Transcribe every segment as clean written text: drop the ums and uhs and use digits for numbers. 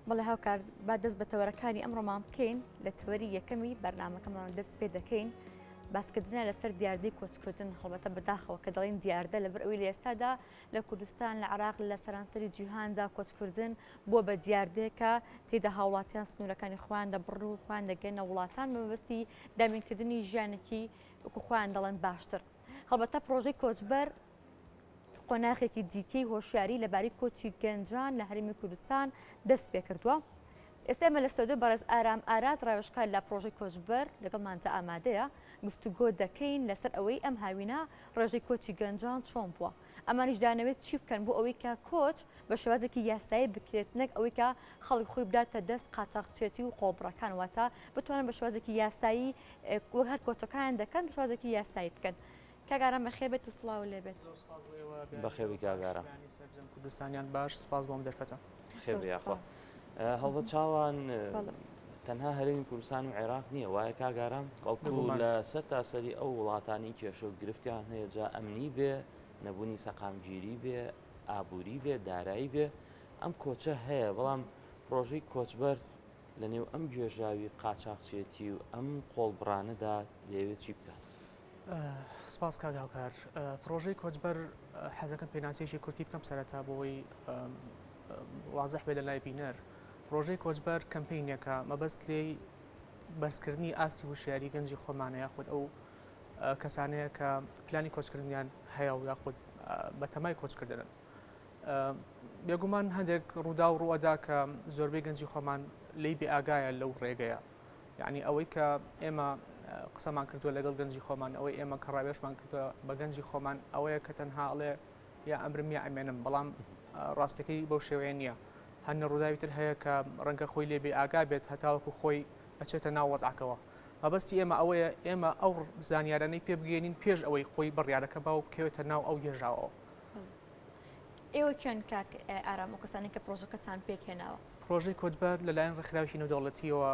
بەڵێ هاوکار با دەست بە تەوەرەکانی ئەمڕۆمان بکەین لە تەوەری یەکەمی بەرنامەکەمان دەست پێ دەکەین باسکردنە لەسەر دیاردەی کۆچکردن هەڵبەتە بەداخەوە کە دەڵێن دیاردە لەبەر ئەوی لە ئێستادا لە کوردستان لە عێراق لە سەرانسەری جیهاندا کۆچکردن بۆ بە دیاردەیەکە تێدا هاوڵاتیان سنوورەکانی خۆیان دەبڕ و خۆیان دەگەنە وڵاتان مەبەستی دامینکردنی ژیانێکی وەکو خۆیان دەڵێن باشتر هەڵبەتە پرۆژەی کۆچبەر قۆناغێکی دیکەی هۆشیاری لەبارەی کۆچی گەنجان لە هەرێمی کوردستان دەست پێ کردووە. ئێستا ئێمە لە ستۆدیۆ بەڕێز ئارام ئاراز ڕاوێژکار لە پرۆژەی کۆچبەر لەگەڵمانتە ئامادەیە گفتوگۆ دەکەین لەسەر ئەوەی ئەم هاوینە ڕێژەی کۆچی گەنجان چۆن بووە. ئەمانیش دانەوێت چی بکەن بۆ ئەوەی کە کۆچ بە شێوازێکی یاسایی بکرێت نەک ئەوەی کە خەڵک خۆی بداتە دەست قاچاقچێتی و قۆڵبڕەکان واتە بتوانن بە شێوازێکی یاسایی وەک هەر کۆچەکان دەکەن بە شێوازێکی یاسایی بکەن. کاگارم بەخێر بێت و سڵاو لێبێت. بەخێوی کاگارە کوردستانیان باش سپاس بۆم دەرفەتە خێر یاخوا هەڵبەت چاوان تەنها هەرێمی کوردستان و عێراق نییە وایە کاگارام بەڵکو لە سەر تاسەری ئەو وڵاتانی کێشە و گرفتیان هەیە جا ئەمنی بێ نەبوونی سەقامگیری بێ ئابووری بێ دارایی بێ ئەم کۆچە هەیە بەڵام پرۆژەی کۆچبەر لە نێو ئەم گوێژاوی قاچاقچێتی و ئەم قۆڵبڕانەدا دەیەوێت چی بکات؟ سپاس کاگاوکار پرۆژەی کۆچبەر حەزەکەم پێناسیێکی کورتی بکەم سەرەتا بۆی وازح بێ لە لای بینەر پرۆژەی کۆچبەر کەمپینێکە مەبەست لێی بەرزکردنی ئاستی وشیاری گەنجی خۆمانە یاخود ئەو کەسانەیە کە پلانی کۆچکردنیان هەیە و یاخود بە تەمای کۆچکردن بێگومان هەندێک ڕوودا و ڕوەدا کە زۆربەی گەنجی خۆمان لی بێ ئاگایە لەو ڕێگەیە یعنی ئەوەی کە ئێمە قسەمان کردووە لەگەڵ گەنجی خۆمان ئەوەی ئێمە کە ڕاوێژمان کردووە بە گەنجی خۆمان ئەوەیە کە تەنها ئەڵێ یا ئەمرم یا ئەمێنم بەڵام ڕاستەکەی بەو شێوەیە نییە هەنە ڕووداوی تر هەیە کە ڕەنگە خۆی لێ بێ ئاگا بێت هەتاوەکو خۆی ئەچێتە ناو وەزعەکەوە مەبەستی ئێمە ئەوەیە ئێمە ئەو زانیارانەی پێ بگەێنین پێش ئەوەی خۆی بڕیارەکە باو بکەوێتە ناو ئەو هێژاوەوە ئێوە کێن کاک ئارام و کەسانی کە پرۆژەکەتان پێکهێناوە پرۆژەی کۆچبەر لەلایەن ڕێکخراوی نێودەوڵەتیەوە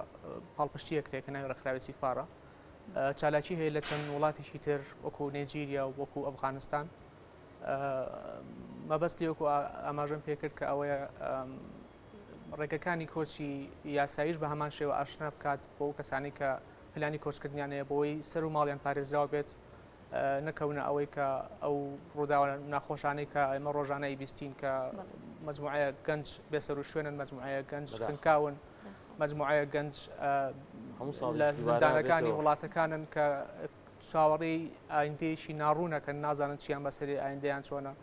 پاڵپشتیەکرێکە ناوی ڕێکخراوی سیفارە چالاکی هەیە لە چەند وڵاتێکی تر وەکو نێجیریا و وەکو ئەفغانستان مەبەست لێ وەکو ئاماژەم پێکرد کە ئەوەیە ڕێگەکانی کۆچی یاساییش بە هەمان شێوە ئاشنا بکات بۆ کەسانی کە پلانی کۆچکردنیانەیە بۆی سەر و ماڵیان پارێزراوە بێت نەکەونە ئەوەی کە ئەو ڕووداوە ناخۆشانەی کە ئێمە ڕۆژانەی بیستین کە مەجموعەیە گەنج بێسەر و شوێنن مەجموعەیە گەنج خنکاون مەجموعەیە گەنج لە زیندانەکانی وڵاتەکانن کە چاوەڕێی ئایندەیەکی ناڕوونەکەن نازانن چیان بەسەری ئایندەیان چۆنە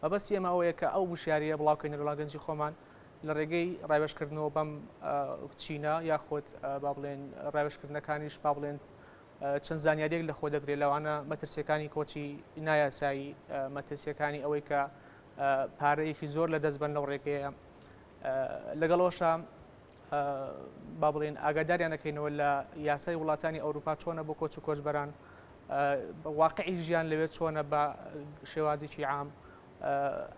مەبەستی ئێمە ئەوەیە کە ئەو وشیاریە بڵاوکەین لەوڵا گەنجی خۆمان لە ڕێگەی ڕایوەشکردنەوە بەم چینە یاخود با بڵێن ڕایوەشکردنەکانیش با بڵێن چەند زانیاریەک لە خۆ دەگرێت لەوانە مەترسیەکانی کۆچی نایاسایی مەترسیەکانی ئەوەی کە پارەیەکی زۆر لە دەستبەن لەو ڕێگەیە لەگەڵەوەشە با بڵێن ئاگاداریان دەکەینەوە لە یاسای وڵاتانی ئەوروپا چۆنە بۆ کۆچ و کۆچبەران واقعی ژیان لەوێت چۆنە بە شێوازێکی عام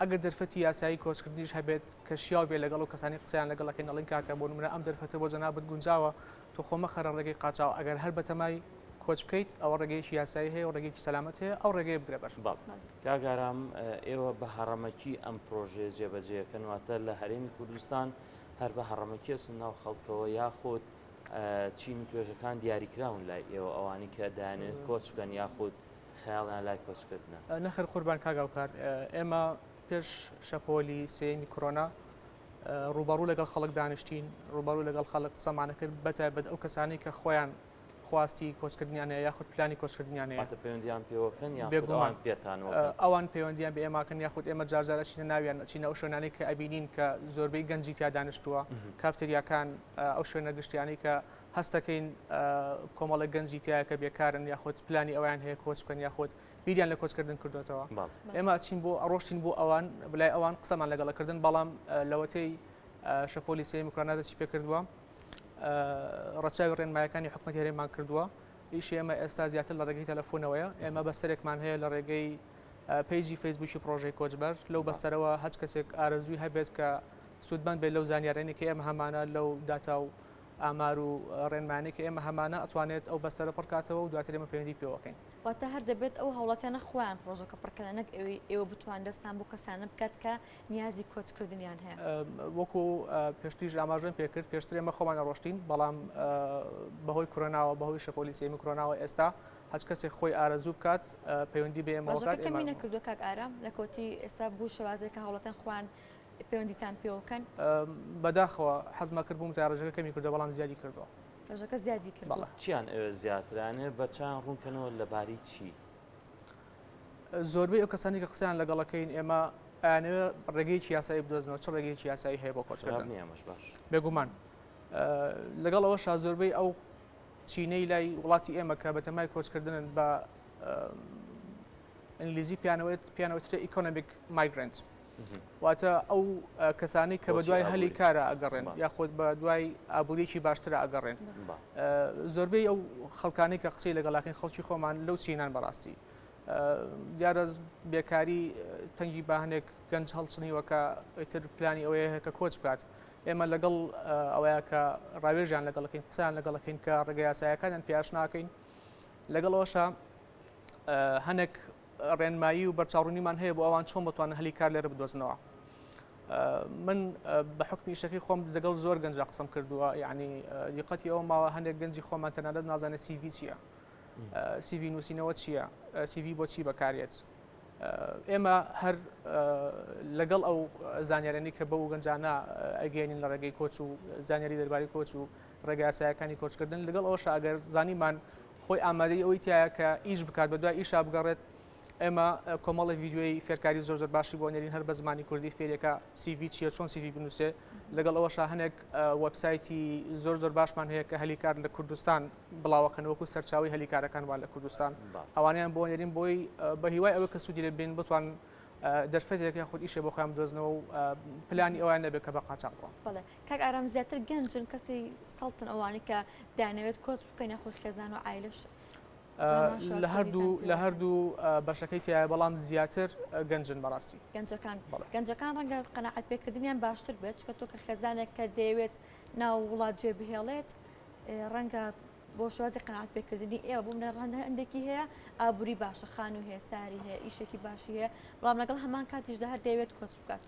ئەگەر دەرفەتی یاسایی کۆچکردنیش هەبێت کە شیاو بێ لەگەڵ و کەسانی قسەیان لەگەڵەکەین ئەڵێن کاکە بۆ نمونە ئەم دەرفەتە بۆ جەنابەت گونجاوە تۆ خۆمە خەرە ڕێگەی قاچاو ئەگەر هەر بەتەمای کۆچ بکەیت ئەوە ڕێگەیەکی یاسایی هەیە و ڕێگەیەکی سەلامەت هەیە ئەو ڕێگەی بدرێ بەر کاگارام ئێوە بە هەڕەمەکی ئەم پرۆژێ جێبەجێکەن واتە لە هەرێمی کوردستان هەر بە هەڕەمەکی سن ناو خەڵکەوە یاخود چین توێژەکان دیاریکراون لای ئێوە ئەوانی کە دایانێت کۆچ بکەن یاخود خەیاڵیان لای کۆچکردنە نەخێر قوربان کاگاوکار ئێمە پێش شەپۆلی سێمی کۆرۆنا ڕوبەڕوو لەگەڵ خەڵک دانیشتین ڕوبەڕوو لەگەڵ خەڵک قسەمانە کرد بەتایبەت ئەو کەسانی کە خۆیان خواستی کۆچکردنیانەیە یاخود پلانی کۆچکردنیانەیە پەیوەندیان پێوەکەن یاخود پێتانەوە ئەوان پەیوەندیان بە ئێماکەن یاخود ئێمە جارجارە چینە ناویان چینە ئەو شوێنانەی کە ئەبینین کە زۆربەی گەنجی تیا دانیشتووە کافتریاکان ئەو شوێنە گشتیانی کە هەستەکەین کۆمەڵە گەنجی تایە کە بێکارن یاخود پلانی ئەویان هەیە کۆچ بکەن یاخود بیریان لە کۆچکردن کردوێتەوە ئێمە چین بۆ ئەڕۆشتین بۆ ئەوان بلای ئەوان قسەمان لەگەڵەکردن بەڵام لەوەتەی شەپۆلی سێمی کۆرۆنا دەستی پێ کردووە ڕەچاوی ڕێنمایەکانی حکومەتی هەرێممان کردووە ئیشی ئێمە ئێستا زیاتر لە ڕێگەی تەلەفۆنەوەیە ئێمە بەستەرێکمان هەیە لە ڕێگەی پیجی فەیسبوکی پرۆژەی کۆچبەر لەو بەستەرەوە هەچ کەسێک ئارەزووی هەبێت کە سوودمەند بێت لەو زانیارانی کە ئێمە هەمانە لەو داتا و ئامار و ڕێنمانێک کە ئێمە هەمانە ئەتوانێت ئەو بەسەرە پڕکاتەوە و دواتر ئێمە پەیوەندی پێوەکەین. واتە هەر دەبێت ئەو هەوڵاتیانە خۆیان پرۆژەکە پڕکردنەک ئێوە بتوان دەستان بۆ کەسانە بکات کە نیازی کۆچکردنیان هەیە. وەکو پێشتریش ئاماژەم پێکرد پێشتر ئێمە خۆمان ڕۆشتین بەڵام بەهۆی کۆرۆناوە بەهۆی شەپۆلیسیەمی کۆرۆناوە ئێستا هەچ کەسێک خۆی ئارەزوو بکات پەیوەندی بە ئێمە بکات. ئێمە نەکردووە کاک ئارام لە کۆتی ئێستا بوو شێوازێک کە هەوڵەتیان خۆیان پەیوەندیتان پێوەکەن بەداخەوە حەزمە کرد بووم تا ڕێژەکە کەمی کردو بەڵام زیادی کردەوە. ڕێژەکە زیادی کردەوە. چیان ئێوە زیاترانێ بەچیان ڕوونکەنەوە لەباری چی؟ زۆربەی ئەو کەسانی کە قسەیان لەگەڵەکەین ئێمە ئەیانەوە ڕێگەیەکی یاسایی بدۆزنەوە چ ڕێگەیەکی یاسایی هەیە بۆ کۆچکردن. بێگومان لەگەڵ ئەوەشا زۆربەی ئەو چینەی لای وڵاتی ئێمە کە بەتەمای کۆچکردنن بە ئینگلیزی پیانەوەترێ ئیکۆنۆمیک مایگرنت واتە ئەو کەسانی کە بە دوای هەلی کارە ئەگەڕێن یاخود بە دوای ئابوووریەکی باشترە ئەگەڕێن. زۆربەی ئەو خەڵکانی کە قسەی لەگەڵاکەین خەڵکی خۆمان لەو چینان بەڕاستی دیارە بێکاری تەنگی باهنێک گەنج هەڵچنیوەکە ئیتر پلانی ئەوەیە کە کۆچ بکات. ئێمە لەگەڵ ئەوەیە کە ڕاوێژیان لەگەڵەکەین قسەیان لەگەڵەکەین کە ڕێگە یاساییەکانیان پێش ناکەین لەگەڵ ئەوەشە هەنێک ڕێنمایی و بەرچاوڕوونیمان هەیە بۆ ئەوان چۆن بتوانن هەلی کار لێرە بدۆزنەوە. من بە حکمی شەکەی خۆم لەگەڵ زۆر گەنجە قسەم کردووە یعنی دیقەتی ئەوە ماوە هەندێک گەنجی خۆمان تەنانەت نازانێت CV چییە CV نووسینەوە چییە CV بۆ چی بەکارێت. ئێمە هەر لەگەڵ ئەو زانیارانی کە بەو گەنجانە ئەگەێنین لە ڕێگەی کۆچ و زانیاری دەرباری کۆچ و ڕێگە یاساییەکانی کۆچکردن لەگەڵ ئەوەش ئەگەر زانیمان خۆی ئامادەی ئەوەی تایە کە ئیش بکات بە دوای ئیشا بگەڕێت ئێمە کۆمەڵی ڤیددیۆی فێرکاری زۆر باشی بۆ نێرین هەر بە زمانی کوردی فێرێکە CV چیە چۆن CV بنووسێ لەگەڵ ئەوەشا هەنێک وەبسایتی زۆر باشمان هەیە کە هەلیکار لە کوردستان بڵاوەکەنەوەکو سەرچاوی هەلیکارەکان وان لە کوردستان ئەوانیان بۆ نێرین بۆی بە هیوای ئەوە کە سوودی لێ بین بتوان دەرفەتێک خۆت ئیشێ بۆ خۆیان بدۆزنەوە و پلانی ئەویان نەبێت کە بە قاچاق بڕۆن. بەڵێ کاک ئارام زیاتر گەنجن کەسی سەڵتن ئەوانەی کە دەیانەوێت کۆچ بکەین خۆی خێزان و عایلش لە هەردوو بەشەکەی تایە بەڵام زیاتر گەنجن بەڕاستی گەنجەکان ڕەنگە قەناعەت پێکردنیان باشتر بێت چکە تۆ کە خێزانێک کە دەیەوێت ناو وڵات جێ بهێڵێت ڕەنگە بۆ شوازی قەناعەت پێکردنی ئێوە بووم هەندێکی هەیە ئابووری باشە خان و هەیە ساری هەیە ئیشێکی باشی هەیە بەڵام لەگەڵ هەمان کاتیشدا هەر دەیەوێت کۆچ بکات.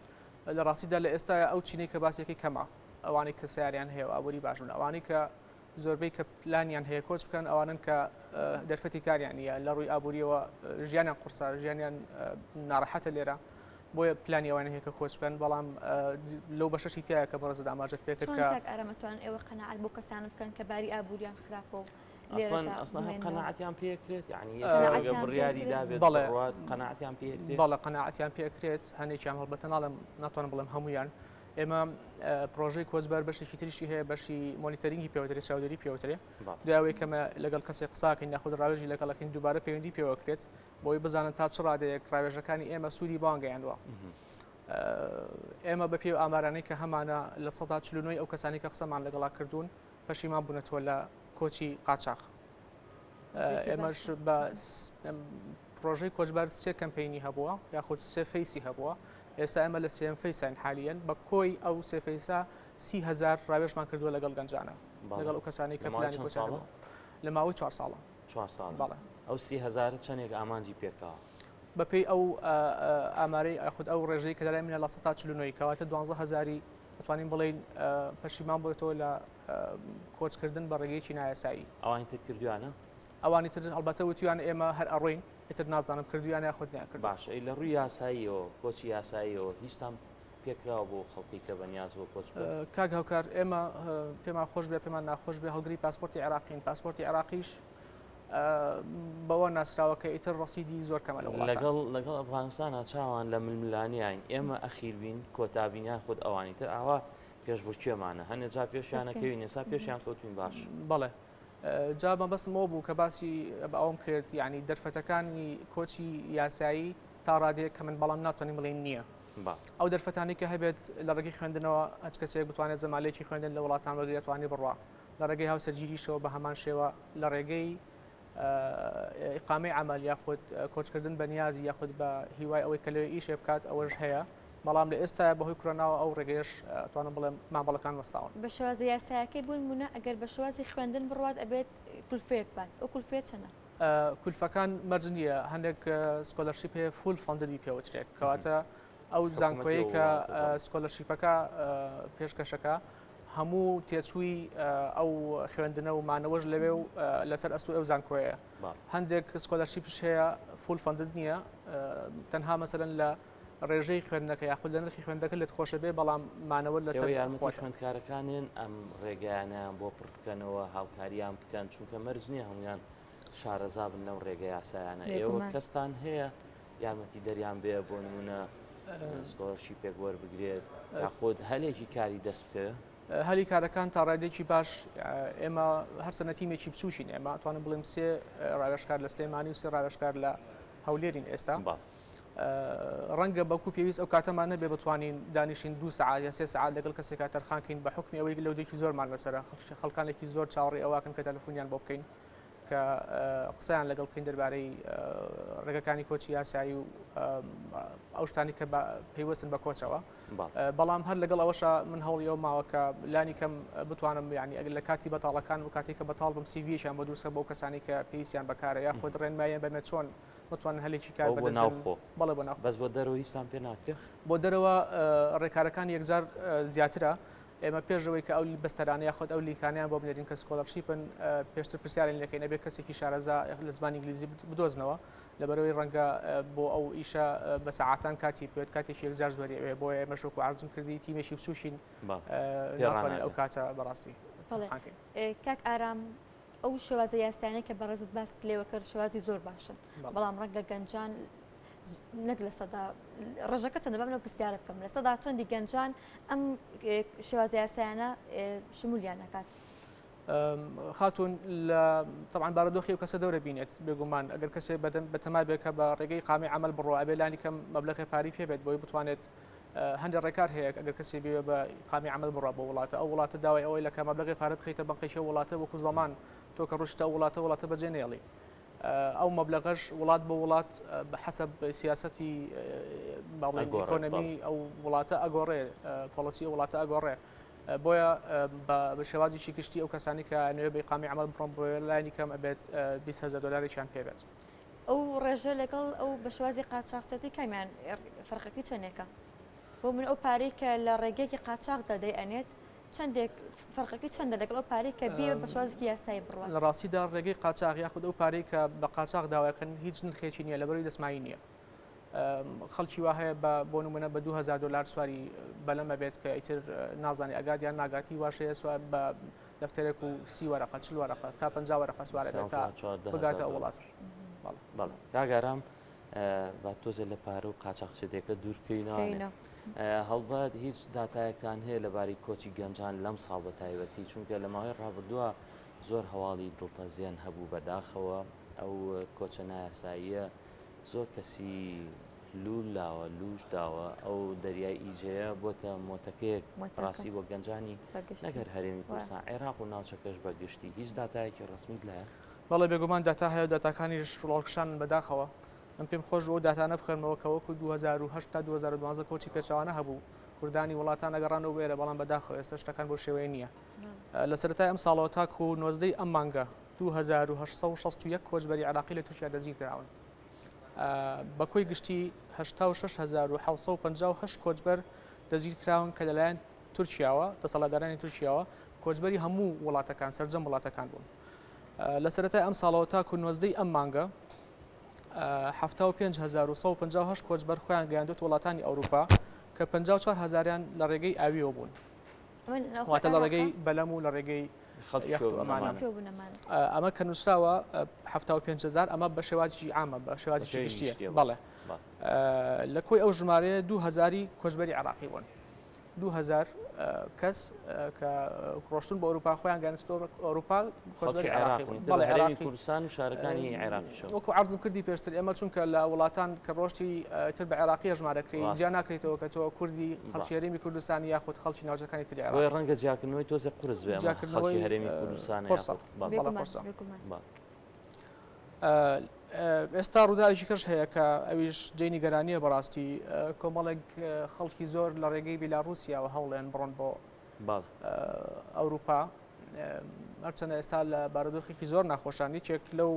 لە ڕاستیدا لە ئێستا ئەو چینەی کە باسێکی کەمە ئەوانەی کە سیاریان هەیە و ئابووری باشون ئەوانەی کە زۆربەی کە پلانیان هەیە کۆچ بکەن ئەوانن کە دەرفەتی کاریان نیە لە ڕووی ئابوووریەوە ژیانیان قورسە ژیانیان ناڕەحەتە لێرە بۆیە پلانی ئەوان هەیە کە کۆچ بکەن بەڵام لەو بەشەشی تایە کە بەڕێزت ئاماژەت پێکرد کە ئارامەتوان ئێوە قەناعەت بۆ کەسان بکەن کە باری ئابووریان خراپە و ئەسڵان قەناعەتیان پێکرێت یعنی بڕیاری دابێت قەناعەتیان پێکرێت بەڵێ قەناعەتیان پێکرێت هەنێکیان هەڵبەتە ناڵم ناتوانم بڵێم هەمویان. ئێمە پرۆژەی کۆچبەر بەشێکی تریشی هەیە بەشی مۆنیتەرینگی پێوەتری چاودێری پێوترێ دوایەوەی کەمە لەگەڵ کەسێک قساکەین ناخود ڕاوێژی لەگەڵەکەین دووبارە پەیوەندی پێوەکرێت بۆی بزانن تا چ ڕادەیەک ڕاوێژەکانی ئێمە سوودی بانگەیاندووە. ئێمە بە پێی ئامارانەی کە هەمانە لە ١49 ئەو کەسانی کە قسەمان لەگەڵا کردوون پەشیمان بوونەتەوە لە کۆچی قاچاق. ئێمەش بە پرۆژەی کۆچبەر سێ کەمپینی هەبووە یاخود سێ فەیسی هەبووە. ئێستا ئەمە لە سێم فەیسین حالیەن بە کۆی ئەو سێ فەیسا 30,000 ڕاوێژمان کردووە لەگەڵ گەنجانە لەگەڵ ئەو کەسانی کە پلانی کۆچان لە ماوەی 4 ساڵە. بەڵێ ئەو 30,000 چەندێک ئامانجی پێکەوە بەپێی ئەو ئامارەی خود ئەو ڕێژەی کە دەلای منە لە 149 کەواتە 12,000 دەتوانین بڵێن پەشیمان بێتەوە لە کۆچکردن بە ڕێگەیەکی نایاسایی. ئەوانی تر کردویانە ئەوانی تر هەڵبەتە وتیان ئێمە هەر ئەڕۆین ئیتر نازانم کردویان یاخود ناکرد. باش لە ڕووی یاساییەوە کۆچی یاساییەوە هیچتان پێکراوە بۆ خەڵکی کە بەنیاز بۆ کۆچ کاک هاوکار ئێمە پێمان خۆش بێ پێمان ناخۆش بێ هەڵگری پاسپۆرتی عێراقین پاسپۆرتی عێراقیش بەوە ناسراوە کە ئیتر ڕەسیدی زۆر کەمە لەگەڵ ئەفغانستانە چاوان لە ململانیین ئێمە ئەخیر بین کۆتابینیان خود ئەوانی تر ئاوا پێشبڕکێمانە هەنێ جا پێشیانەکەوی نێسا پێشیان کەوتوین باش. بەڵێ جا بەستمەوە بوو کە باسی بە ئەوم کرد یعنی دەرفەتەکانی کۆچی یاسایی تا ڕادەیە کە من بەڵام ناتوانین بڵێن نییە. ئەو دەرفەتانی کە هەبێت لە ڕێگەی خوێندنەوە هەچ کەسێک بتوانێت زەمالێکی خوێندن لە وڵاتان وەگرێتوانی بڕوا لە ڕێگەی هاوسەرگیریشەوە بە هەمان شێوە لە ڕێگەی ئیقامەی عەمەل یاخود کۆچکردن بە نیازی یاخود بە هیوای ئەوەی کە لەوێ ئیشێ بکات ئەوەش هەیە بەڵام لە ئێستا بەهۆی کوڕەناوە ئەو ڕێگەیەش توانم بڵێم مامەڵەکان وەستاون بە شێوازی یاسایەکەی بوون مونە ئەگەر بە شێوازی خوێندن بڕوات ئەبێت کولفەیەک بات ئەو کولفێت چەنە کولفەکان مەرج نییە هەندێک سکۆلەرشیپ هەیە فول فەندی پێوەچرێت کەواتە ئەو زانکۆیی کە سکۆلەرشیپەکە پێشکەشەکە هەموو تێچووی ئەو خوێندنە و مانەوەش لەوێ و لەسەر ئەستو ئەو زانکۆیە هەندێک سکۆلەرشیپش هەیە فول فەندد نییە تەنها مەسەرەن لە ڕێژەی خوێندنەکە یاخود لە نرخی خوێندەکە لێت خۆشە بێ بەڵام مانەوە لەسەر یارمەتی خوێندکارەکانیان ئەم ڕێگەیانیان بۆ پڕکەنەوە هاوکاریان بکەن چونکە مەرج نییە هەمویان شارەزا بن لەو ڕێگە یاسایانە ئێوە کەستان هەیە یارمەتی دەریان بێ بۆ نمونە سکۆلەرشیپێک وەربگرێت یاخود هەلێکی کاری دەست بکەوێت هەلی کارەکان تا ڕادێکی باش ئێمە هەرچەنە تیمێکی بچوشین ئێمە توانم بڵێم سێ ڕاوێژکار لە سلێمانی و سێ ڕاوێژکار لە هەولێرین ئێستا ڕەنگە بەکو پێویست ئەو کاتەمان نەبێ بتوانین دانیشین 2 ساعات یا 3 ساعات لەگەڵ کەسێکا تەرخانکەین بە حکمی ئەوەی لەودێکی زۆرمان لەسەر خەڵکانێکی زۆر چاوەڕێ ئەوواکەن کە تەلەفۆنیان بۆ بکەین کە قسەیان لەگەڵ بکەین دەربارەی ڕێگەکانی کۆچی یاسایی و ئەو شتانی کە پێیوەستن بە کۆچەوە بەڵام هەر لەگەڵ ئەوەشە من هەوڵی ئەو ماوە کە لانی کەم بتوانم یعنی ئەگەر لە کاتی بەتاڵەکان و کاتێک کە بەتاڵ بم سیڤیشیان بۆ دروستکە بۆ کەسانی کە پێویستیان بەکارە یا خۆت ڕێنماییان بەمێ چۆن بتوانن هەلێکی کار بۆ ناوخۆ بەڵێ بۆ ناوخۆ بەس بۆ دەرەوە هیچتان پێ ناکرێت بۆ دەرەوە ڕێکارەکان یەکجار زیاترە ئێمە پێشەوەی کە ئەو بەستەرانە یاخۆت ئەو لیکانیان بۆ بنێرین کە سکۆلەرشیپن پێشتر پرسیارین لەکەین نەبێت کەسێکی شارەزا لە زمانی ئینگلیزی بدۆزنەوە لەبەرەوەی ڕەنگە بۆ ئەو ئیشە بە سەعاتان کاتی پێت کاتێکی یەکجار زۆری ئەوێ بۆ ئێمە شوک و عەرزم کردی تیمێکی بچوشین ناتوانین ئەو کاتە بەڕاستی کاک ئارام ئەو شێوازە یاسایانە کە بەڕێزت باست لێوە کرد شێوازی زۆر باشن بەڵام ڕەنگە گەنجان نەک لە سەدا ڕێژەکە چەندە بەم لەو پرسیارە بکەم لە سەدا چەندی گەنجان ئەم شێوازە یاسایانە شمولیان نەکات خاتون لە طبعاً بارودۆخی و کەسە دەورە بینێت بێگومان ئەگەر کەسێ بەتەما بێت کە بە ڕێگەی قامی عمل بڕۆ ئەبێ لانی کەم مەبلەغی پاری پێبێت بۆی بتوانێت هەندێک ڕێکار هەیە ئەگەر کەسێ بێ بە قامی عمل بڕە بۆ وڵاتە ئەو وڵاتە داوای ئەوەی لە کە مەبلەغی پارە بخیتە بەنقیشە وڵاتە وەکو زەمان تۆ کە ڕۆشتە وڵاتە بەجێ نێڵی ئەو مەبلەغەش وڵات بە وڵات بەحەسەب سیاسەتی ئیکۆنۆمی ئەو وڵاتە ئەگۆڕێ پۆلیسی وڵاتە ئەگۆڕێ بۆیە بە شێوازیی گشتی ئەو کەسانی کە نوێ بە قامی عمل بڕۆن بۆ لایانی کەم ئەبێت 20,000 دلارێکیان پێبێت ئەو ڕێژە لەگەڵ ئەو بە شێوازی قاچاقچێتی کامیان فەرقەکەی چەندێکە بۆ من ئەو پارەی کە لە ڕێگەیەکی قاچاقدا دەیئەنێت چەندێک فەرقەکەی چەندە لەگەڵ ئەو پارەی کە بێ بە شێوازی یاسایی بڕوات لە ڕاستیدا ڕێگەی قاچاق یاخود ئەو پارەی کە بە قاچاق داواکەن هیچ نرخێکی نییە لەبەروی دەسمایی نییە خەڵکی وا هەیە بۆ نمونە بە 2,000 دلار سواری بەلەمە بێت کە ئیتر نازانی ئەگات یان ناگاتی واشەیە سوار بە دەفتەرێک و 30 وەرەقە 40 وەرەقە تا 50 وەرەقە سوارە بێت تا بگاتە ئەو وڵات کاگارام با تۆزە لە پارە و قاچاقچێتێکە دوورکەینەوە هەڵبەت هیچ داتایەکان هەیە لەباری کۆچی گەنجان لەم ساڵ بە تایبەتی چونکە لە ماوەی ڕابردووە زۆر هەواڵی دڵتەزیان هەبوو بەداخەوە ئەو کۆچە نایاساییە زۆر کەسی لولاوە لوش داوە ئەو دەریای ئیجەیە بۆتە مۆتەکەیەک ڕاستی بۆ گەنجانی نەگەر هەرێمی کوردستان عێراق و ناوچەکەش بەگشتی هیچ داتایەکی ڕسمی لایە بەڵێ بێگومان داتا هەیە داتاکانیش ڕۆڵکشان بەداخەوە من پێم خۆش ئەو داتانە بخێنمەوە کە وەکو 2008 تا 2012 کۆچی پێچوانە هەبوو کوردانی وڵاتان ئەگەڕانەوە وێرە بەڵام بەداخەوە ئێستا شتەکان بۆ شێوەیە نییە لە سەرەتای ئەم ساڵەوە تاکو 19 ئەم مانگە 2861 کۆچبەری عێراقی لە تورکیا دەستگیر کراون بەکۆی گشتی 86,758 کۆچبەر دەستگیر کراون کە لەلایەن تورکیاوە دەسەڵاتدارانی تورکیاوە کۆچبەری هەموو وڵاتەکان سەرجەم وڵاتەکان بوون لە سەرەتای ئەم ساڵەوە تاکو 19 ئەم مانگە 75,158 کۆچبەر خۆیان گەیاندوت وڵاتانی ئەوروپا کە 54,000یان لە ڕێگەی ئاویەوە بوون واتە لە ڕێگەی بەلەم و لە ڕێگەی ئەمە کە نووسراوە 75,000 ئەمە بە شێوازی عامە بە شێوازی گشتیە بەڵێ لە کۆی ئەو ژمارەیە 2,000 کۆچبەری عێراقی بوون 2,000 کەس کە ڕۆشتون بە ئەوروپا خۆیان گەیاندوتە ئەوروپا کۆچبەری عێراقی بوون بەڵێ عێراقی کوردستان و شارەکانی عێراقیشەوە وەکو عەرزم کردی پێشتر ئێمە چونکە لە وڵاتان کە ڕۆشتی تر بە عێراقی ژمارەکرێت جیا ناکرێتەوە کە تۆ کوردی خەڵکی هەرێمی کوردستانی یاخود خەڵکی ناوچەکانی تری عێراق بۆیە ڕەنگە جیاکردنەوەی تۆزە قورس بێ خەڵکی هەرێمی کوردستان ئێستا ڕووداوێکی کەش هەیە کە ئەویش جێی نیگەرانیە بەڕاستی کۆمەڵێک خەڵکی زۆر لە ڕێگەی بیلاڕوسیاوە هەوڵێن بڕۆن بۆ ئەوروپا هەرچەنە ئێستا لە بارودۆخێکی زۆر ناخۆشانی چێک لەو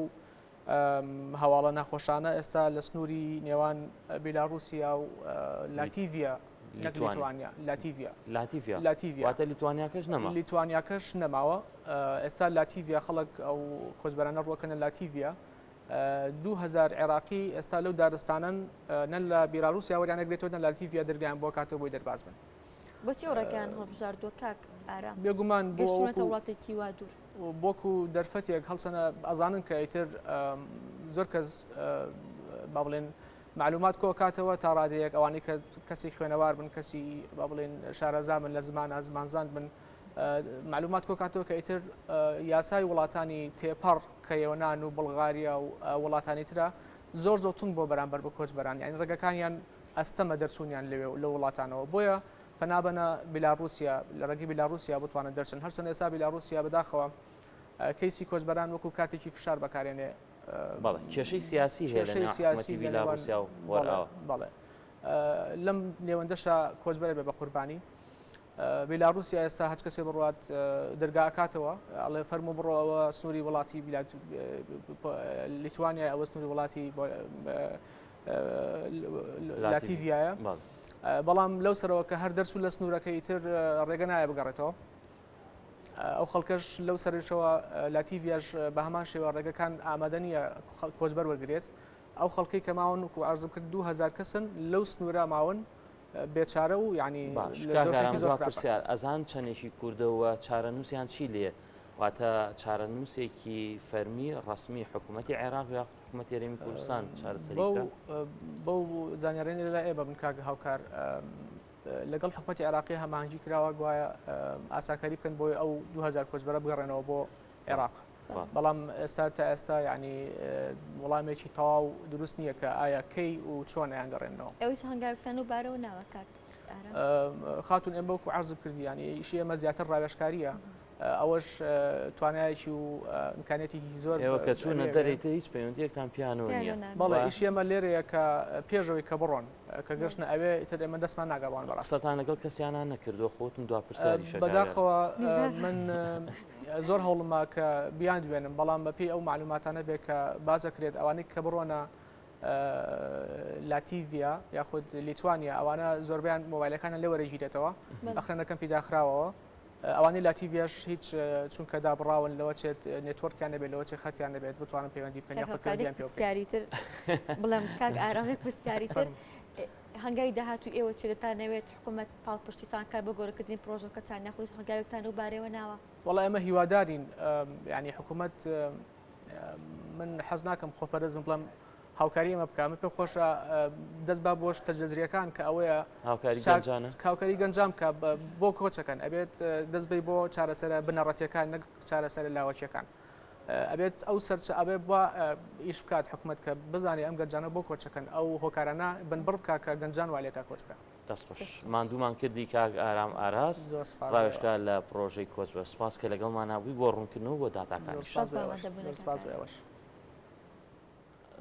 هەواڵە ناخۆشانە ئێستا لە سنووری نێوان بیلاڕوسیا و لاتیڤیا لیتوانیاکەش نەما لیتوانیاکەش نەماوە ئێستا لاتیڤیا خەڵک ئەو کۆچبەرانە ڕۆکەنە لاتیڤیا 2000 عێراقی ئێستا لەو دارستانن نە لە بیلاڕوسیا وەریانەگرێتەوە نە لاتیڤیا دەرگیان بۆ کاتەوە بۆی دەرباز بن بۆچی ئەوڕێکیان هەڵبژاردووە کاک ئارام بێگومان وڵاتێکی وا دوور بۆکو دەرفەتێک هەڵسەنە ئەزانن کە ئیتر زۆر کەس با بڵێن معلومات کۆ کاتەوە تا ڕادەیەک ئەوانەی کە کەسی خوێنەوار بن کەسی با بڵێن شارەزا بن لە زمانزان بن معلومات کۆ کاتەوە کە ئیتر یاسای وڵاتانی تێپەڕ کە یێوەنان و بڵغاریا و وڵاتانی ترە زۆر تونگ بۆ بەرامبەر بە کۆچبەران یعنی ڕێگەکانیان ئەستەمە دەرچوونیان لە وڵاتانەوە بۆیە پەنابەنە بیلاڕوسیا لە ڕێگەی بیلاڕوسیا بتوانن دەرچن هەرچەندە ئێستا بیلاڕوسیا بەداخەوە کەیسی کۆچبەران وەکو کاتێکی فشار بەکارێنێ کێشەی سیاسی هەیە لە حکومەتی بیلاڕوسیا و وەرئاوە بەڵێ لەم نێوەندەشە کۆچبەرە بێ بە قوربانی بیلاڕوسیا ئێستا هەچ کەسێ بڕات دەرگاکاتەوە ئەڵێ فەرمو بڕۆەوە سنووری وڵاتی لیتوانیا ئەوە سنووری وڵاتی لاتیڤایە بەڵام لەو سەرەوە کە هەر دەرچوو لە سنوورەکەی تر ڕێگە نایە بگەڕێتەوە ئەو خەڵکەش لەو سەرشەوە لاتیڤیاش بە هەمان شێوە ڕێگەکان ئامادە نییە کۆچبەر وەرگێت ئەو خەڵکی کە ماون و ئارزم کرد 2000 کەسن لەو سنوورە ماون بێچارە و یعنی پرسیار ئەزان چەندێکی کوردەوە چارەنووسیان چی لێ واتە چارەنووسێکی فەرمی ڕسمی حکوومەتی عێراق یا حکوومەتی هەرێمی کوردستان چارەسەریکە بەو زانیاڕێنی لە ئێ بە من کاک هاوکار لەگەڵ حکوومەتی عێراقی هەماهەنگی کراوە گوایە ئاساکاری بکەن بۆی ئەو 2000 کۆچبەرە بگەڕێنەوە بۆ عێراق بەڵام ئێستا تا ئێستا ینی وەڵامێکی تەواو دروست نییە کە ئایا کەی و چۆن ئەیانگەڕێنەوە ئەوش هەنگاوتان و بارەوە ناوە کات خاتون ئێمە وەکو عەرزم کردی ینی ئیشی ئێمە زیاتر ڕاوێژکاریە ئەوەش توانایەکی و ئیمکانێتێکی زۆر ئێوە کە چوونە دەرێتە هیچ پەیوەندیەکتان پیانەوە نییە بەڵێ ئیشی ئێمە لێرەیە کە پێشەوەی کە بڕۆن کە گەشتە ئەوێ ئیتر ئێمە دەستمان ناگەوان بەڕاستەتان لەگەڵ کەسیانان نەکردووە خۆتم دوا پرسیاری شەکارە بەداخەوە من زۆر هەوڵما کە بیان دوێنم بەڵام بەپێی ئەو معلوماتانە بێ کە بازەکرێت ئەوانەی کە بڕۆنە لاتیڤیا یاخود لیتوانیا ئەوانە زۆربیان مۆبایلەکانە لێ وەرەگیرێتەوە ئەخرەنەکەم پیداخراوەوە ئەوانەی لاتیڤیاش هیچ چونکە دابڕاون لەوە چێت نێتوەرکیان نەبێت لەوە چێ خەتیان نەبێت بتوانن پەیوەندی بکەن پرسیاریتر بڵێم کاک ئارامێک پرسیاریتر هەنگاوی داهاتوو ئێوە چ دەتانەوێت حکوومەت پاڵپشتیتان کار بە گۆڕەکردنی پرۆژەکەتان نەخۆش هەنگاوێکتان و بارەوە ناوە وەڵا ئێمە هیوادارین ینی حکوومەت من حەز ناکەم خۆپەرست بڵم هاوکاری ئەمە بکەمە پێ خۆشە دەست با بۆش تەجەزریەکان کە ئەوەیە هاوکاری گەنجام کە بۆ کۆچەکەن ئەبێت دەست بی بۆ چارەسەرە بنەڕەتیەکان نەک چارەسەر لاوەچیەکان ئەبێت ئەو سەرچ ئەبێ بە ئیش بکات حکوومەت کە بزانێ ئەم گەنجانە بۆ کۆچەکەن ئەو هۆکارانە بنبڕ بکە کە گەنجان والێکا کۆچ بکە دەستخۆش ماندوومان کردی کاک ئارام ئاراس ڕاوێژکە لە پرۆژەی کۆچ بە سپاس کە لەگەڵمان نبووی بۆ ڕوونکردنەوە بۆ داتاکان سپاس بەوەش